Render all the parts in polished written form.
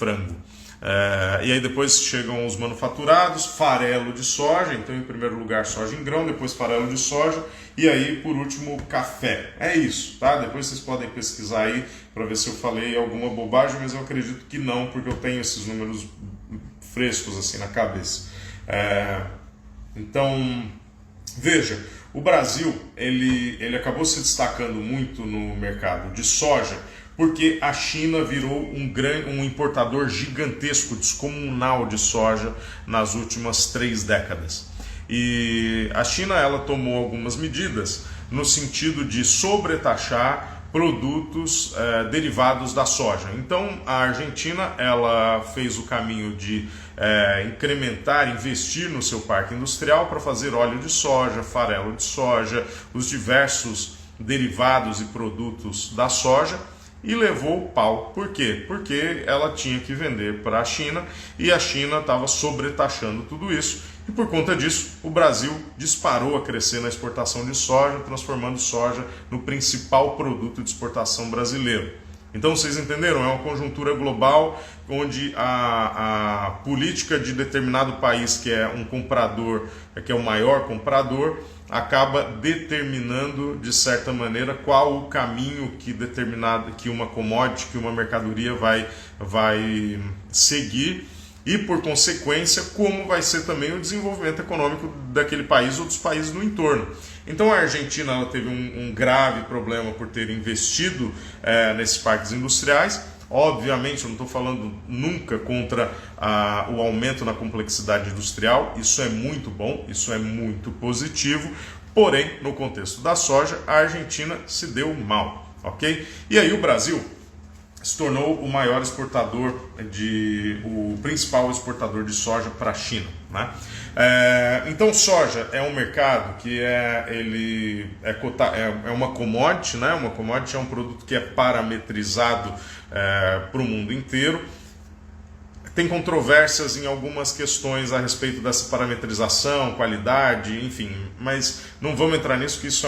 frango. E aí depois chegam os manufaturados, farelo de soja, então em primeiro lugar soja em grão, depois farelo de soja e aí por último café. É isso, tá? Depois vocês podem pesquisar aí para ver se eu falei alguma bobagem, mas eu acredito que não, porque eu tenho esses números frescos assim na cabeça. Então, veja, o Brasil ele acabou se destacando muito no mercado de soja porque a China virou um importador gigantesco, descomunal de soja nas últimas 3 décadas. E a China ela tomou algumas medidas no sentido de sobretaxar produtos derivados da soja. Então a Argentina ela fez o caminho de incrementar, investir no seu parque industrial para fazer óleo de soja, farelo de soja, os diversos derivados e produtos da soja. E levou o pau. Por quê? Porque ela tinha que vender para a China e a China estava sobretaxando tudo isso. E por conta disso, o Brasil disparou a crescer na exportação de soja, transformando soja no principal produto de exportação brasileiro. Então vocês entenderam? É uma conjuntura global onde a política de determinado país que é um comprador, que é o maior comprador, acaba determinando de certa maneira qual o caminho que uma commodity, que uma mercadoria vai seguir e por consequência como vai ser também o desenvolvimento econômico daquele país ou dos países no entorno. Então a Argentina ela teve um grave problema por ter investido nesses parques industriais. Obviamente, eu não estou falando nunca contra o aumento na complexidade industrial, isso é muito bom, isso é muito positivo, porém, no contexto da soja, a Argentina se deu mal, ok? E aí o Brasil se tornou o maior exportador, o principal exportador de soja para a China, né? Então soja é um mercado que é uma commodity, né? Uma commodity é um produto que é parametrizado para o mundo inteiro. Tem controvérsias em algumas questões a respeito dessa parametrização, qualidade, enfim, mas não vamos entrar nisso, que isso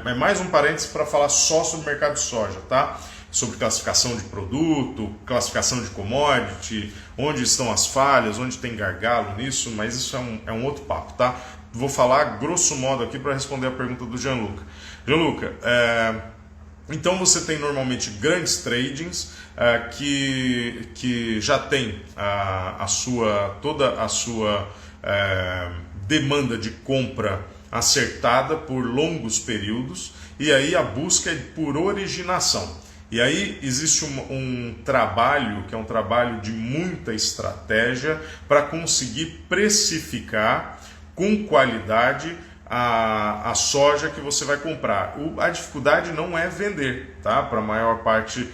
é mais um parênteses para falar só sobre o mercado de soja, tá? Sobre classificação de produto, classificação de commodity, onde estão as falhas, onde tem gargalo nisso, mas isso é um outro papo, tá? Vou falar grosso modo aqui para responder a pergunta do Gianluca. Gianluca, então você tem normalmente grandes tradings que já tem toda a sua demanda de compra acertada por longos períodos, e aí a busca é por originação. E aí existe um trabalho, que é um trabalho de muita estratégia, para conseguir precificar com qualidade a soja que você vai comprar. A dificuldade não é vender, tá? Para a maior parte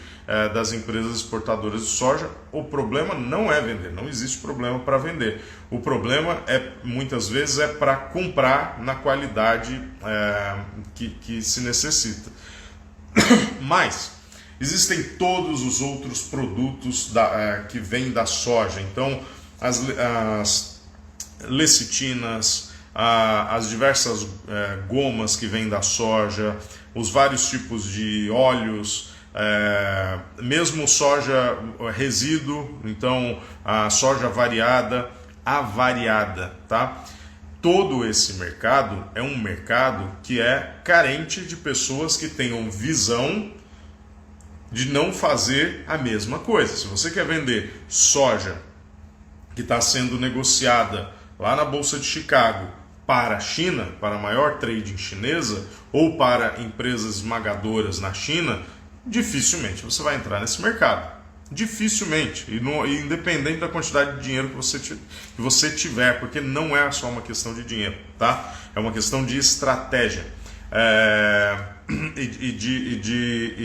das empresas exportadoras de soja, o problema não é vender, não existe problema para vender. O problema muitas vezes é para comprar na qualidade que se necessita. Mas existem todos os outros produtos que vêm da soja. Então, as lecitinas, as diversas gomas que vêm da soja, os vários tipos de óleos, mesmo soja resíduo, então a soja variada, avariada, tá? Todo esse mercado é um mercado que é carente de pessoas que tenham visão de não fazer a mesma coisa. Se você quer vender soja que está sendo negociada lá na Bolsa de Chicago para a China, para a maior trading chinesa, ou para empresas esmagadoras na China, dificilmente você vai entrar nesse mercado. Dificilmente, independente da quantidade de dinheiro que você tiver, porque não é só uma questão de dinheiro, tá? É uma questão de estratégia e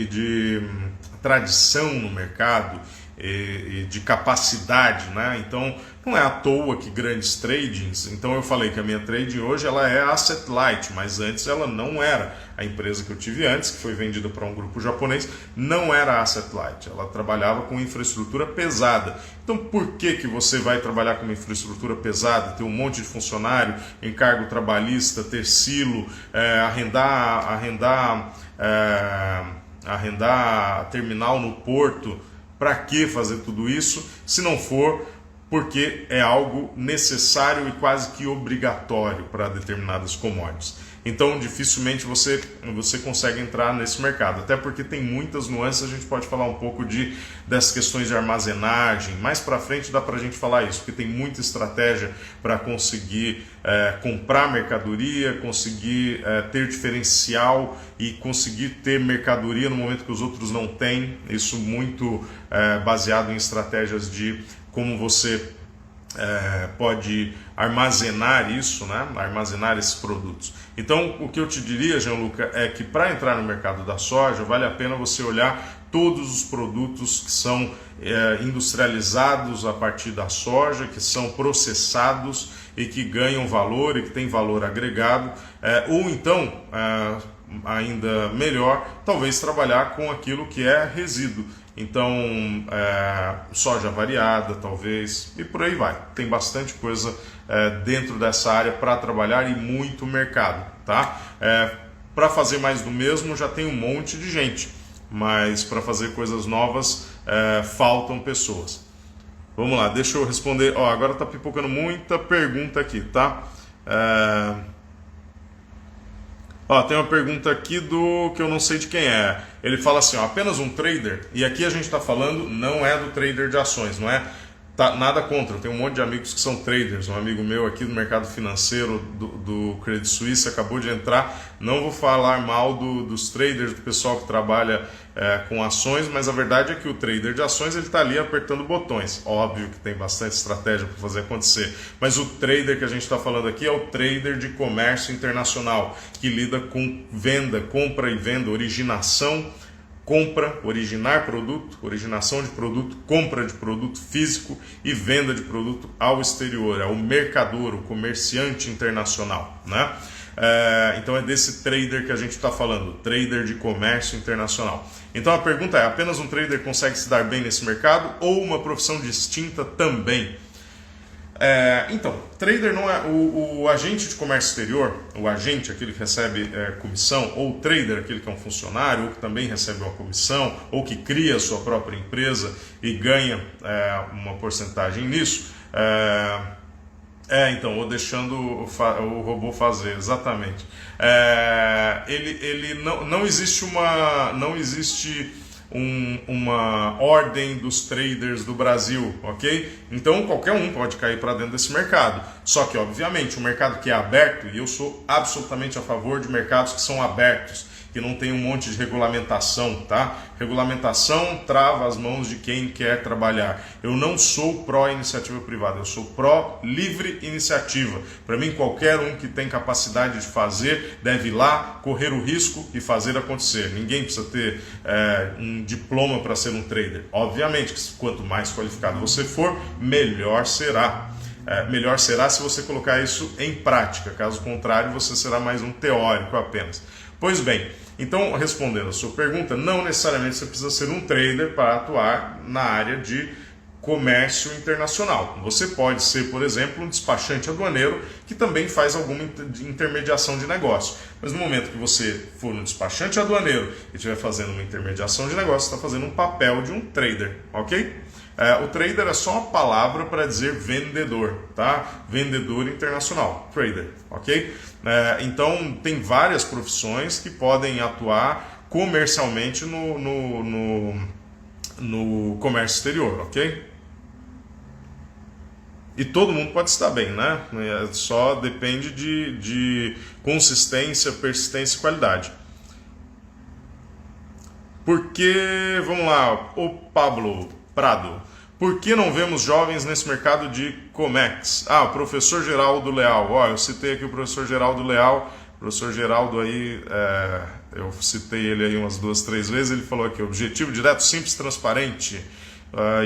de tradição no mercado e de capacidade, né? Então não é à toa que grandes tradings, então eu falei que a minha trading hoje ela é asset light, mas antes ela não era. A empresa que eu tive antes, que foi vendida para um grupo japonês, não era asset light, ela trabalhava com infraestrutura pesada. Então por que você vai trabalhar com uma infraestrutura pesada, ter um monte de funcionário, encargo trabalhista, ter silo, arrendar terminal no porto? Para que fazer tudo isso, se não for porque é algo necessário e quase que obrigatório para determinadas commodities. Então, dificilmente você consegue entrar nesse mercado, até porque tem muitas nuances. A gente pode falar um pouco dessas questões de armazenagem. Mais para frente dá para a gente falar isso, porque tem muita estratégia para conseguir comprar mercadoria, conseguir ter diferencial e conseguir ter mercadoria no momento que os outros não têm. Isso muito baseado em estratégias de como você pode armazenar isso, né? Armazenar esses produtos. Então, o que eu te diria, Gianluca, é que para entrar no mercado da soja, vale a pena você olhar todos os produtos que são industrializados a partir da soja, que são processados e que ganham valor e que têm valor agregado, ou então, ainda melhor, talvez trabalhar com aquilo que é resíduo. Então, soja variada, talvez, e por aí vai. Tem bastante coisa dentro dessa área para trabalhar e muito mercado, tá? Para fazer mais do mesmo já tem um monte de gente, mas para fazer coisas novas faltam pessoas. Vamos lá, deixa eu responder. Agora está pipocando muita pergunta aqui, tá? Tem uma pergunta aqui que eu não sei de quem é. Ele fala assim, apenas um trader, e aqui a gente está falando, não é do trader de ações, não é nada contra. Eu tenho um monte de amigos que são traders. Um amigo meu aqui do mercado financeiro do Credit Suisse acabou de entrar. Não vou falar mal dos traders, do pessoal que trabalha com ações, mas a verdade é que o trader de ações ele está ali apertando botões. Óbvio que tem bastante estratégia para fazer acontecer, mas o trader que a gente está falando aqui é o trader de comércio internacional, que lida com venda, compra e venda, originação, compra, originar produto, originação de produto, compra de produto físico e venda de produto ao exterior. É o mercador, o comerciante internacional, né? Então é desse trader que a gente está falando, trader de comércio internacional. Então a pergunta é, apenas um trader consegue se dar bem nesse mercado ou uma profissão distinta também? Então, trader não é o agente de comércio exterior, o agente, aquele que recebe comissão, ou o trader, aquele que é um funcionário, ou que também recebe uma comissão, ou que cria a sua própria empresa e ganha uma porcentagem nisso. Então, ou deixando o robô fazer, exatamente. Ele não existe uma ordem dos traders do Brasil, ok? Então qualquer um pode cair para dentro desse mercado. Só que, obviamente, um mercado que é aberto, e eu sou absolutamente a favor de mercados que são abertos, que não tem um monte de regulamentação, tá? Regulamentação trava as mãos de quem quer trabalhar. Eu não sou pró-iniciativa privada, eu sou pró-livre iniciativa. Para mim, qualquer um que tem capacidade de fazer deve ir lá, correr o risco e fazer acontecer. Ninguém precisa ter um diploma para ser um trader. Obviamente que quanto mais qualificado você for, melhor será. Melhor será se você colocar isso em prática. Caso contrário, você será mais um teórico apenas. Pois bem, então, respondendo a sua pergunta, não necessariamente você precisa ser um trader para atuar na área de comércio internacional. Você pode ser, por exemplo, um despachante aduaneiro que também faz alguma intermediação de negócio. Mas no momento que você for um despachante aduaneiro e estiver fazendo uma intermediação de negócio, você está fazendo um papel de um trader, ok? O trader é só uma palavra para dizer vendedor, tá? Vendedor internacional, trader, ok? Então, tem várias profissões que podem atuar comercialmente no comércio exterior, ok? E todo mundo pode estar bem, né? Só depende de consistência, persistência e qualidade. Porque, vamos lá, o Pablo Prado. Por que não vemos jovens nesse mercado de Comex? O professor Geraldo Leal. Eu citei aqui o professor Geraldo Leal. O professor Geraldo aí, eu citei ele aí umas 2, 3 vezes. Ele falou aqui, objetivo direto, simples, transparente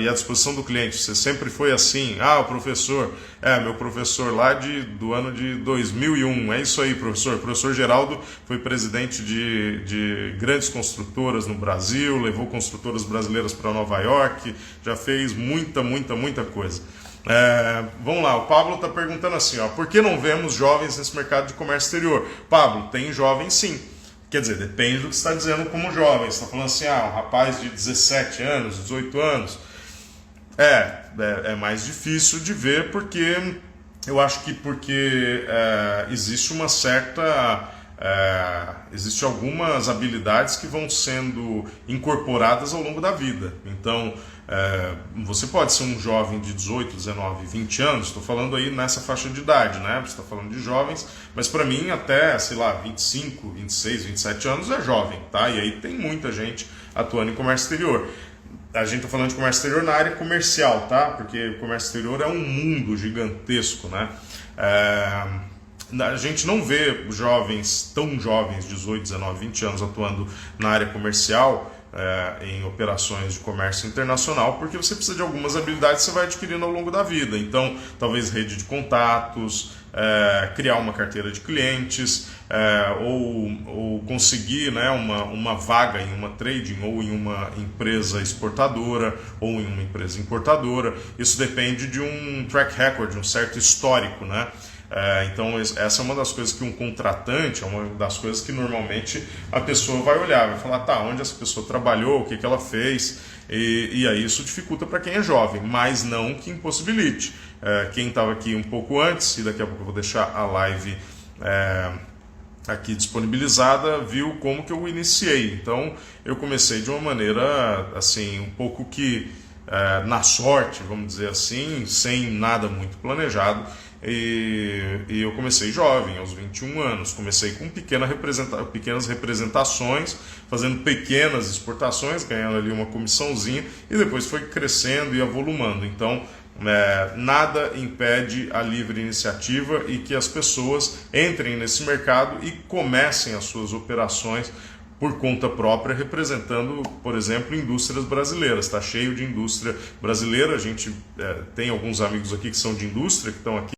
e à disposição do cliente. Você sempre foi assim. O professor, meu professor lá do ano de 2001. É isso aí, professor. O professor Geraldo foi presidente de grandes construtoras no Brasil, levou construtoras brasileiras para Nova York, já fez muita coisa. Vamos lá, o Pablo está perguntando assim, por que não vemos jovens nesse mercado de comércio exterior? Pablo, tem jovens sim. Quer dizer, depende do que você está dizendo como jovem. Você está falando assim, um rapaz de 17 anos, 18 anos. É mais difícil de ver porque eu acho que existe uma certa... existem algumas habilidades que vão sendo incorporadas ao longo da vida. Então, você pode ser um jovem de 18, 19, 20 anos, estou falando aí nessa faixa de idade, né? Você está falando de jovens, mas para mim até, sei lá, 25, 26, 27 anos é jovem, tá? E aí tem muita gente atuando em comércio exterior. A gente está falando de comércio exterior na área comercial, tá? Porque o comércio exterior é um mundo gigantesco, né? A gente não vê jovens, tão jovens, 18, 19, 20 anos, atuando na área comercial, em operações de comércio internacional, porque você precisa de algumas habilidades que você vai adquirindo ao longo da vida. Então, talvez rede de contatos, criar uma carteira de clientes, ou conseguir, né, uma vaga em uma trading, ou em uma empresa exportadora, ou em uma empresa importadora. Isso depende de um track record, de um certo histórico, né? Então essa é uma das coisas que um contratante, é uma das coisas que normalmente a pessoa vai olhar, vai falar, tá, onde essa pessoa trabalhou, o que ela fez, e aí isso dificulta para quem é jovem, mas não que impossibilite. Quem estava aqui um pouco antes, e daqui a pouco eu vou deixar a live aqui disponibilizada, viu como que eu iniciei. Então eu comecei de uma maneira assim, um pouco que na sorte, vamos dizer assim, sem nada muito planejado. E eu comecei jovem, aos 21 anos. Comecei com pequenas representações, fazendo pequenas exportações, ganhando ali uma comissãozinha, e depois foi crescendo e avolumando. Então, nada impede a livre iniciativa e que as pessoas entrem nesse mercado e comecem as suas operações por conta própria, representando, por exemplo, indústrias brasileiras. Está cheio de indústria brasileira. A gente tem alguns amigos aqui que são de indústria, que estão aqui.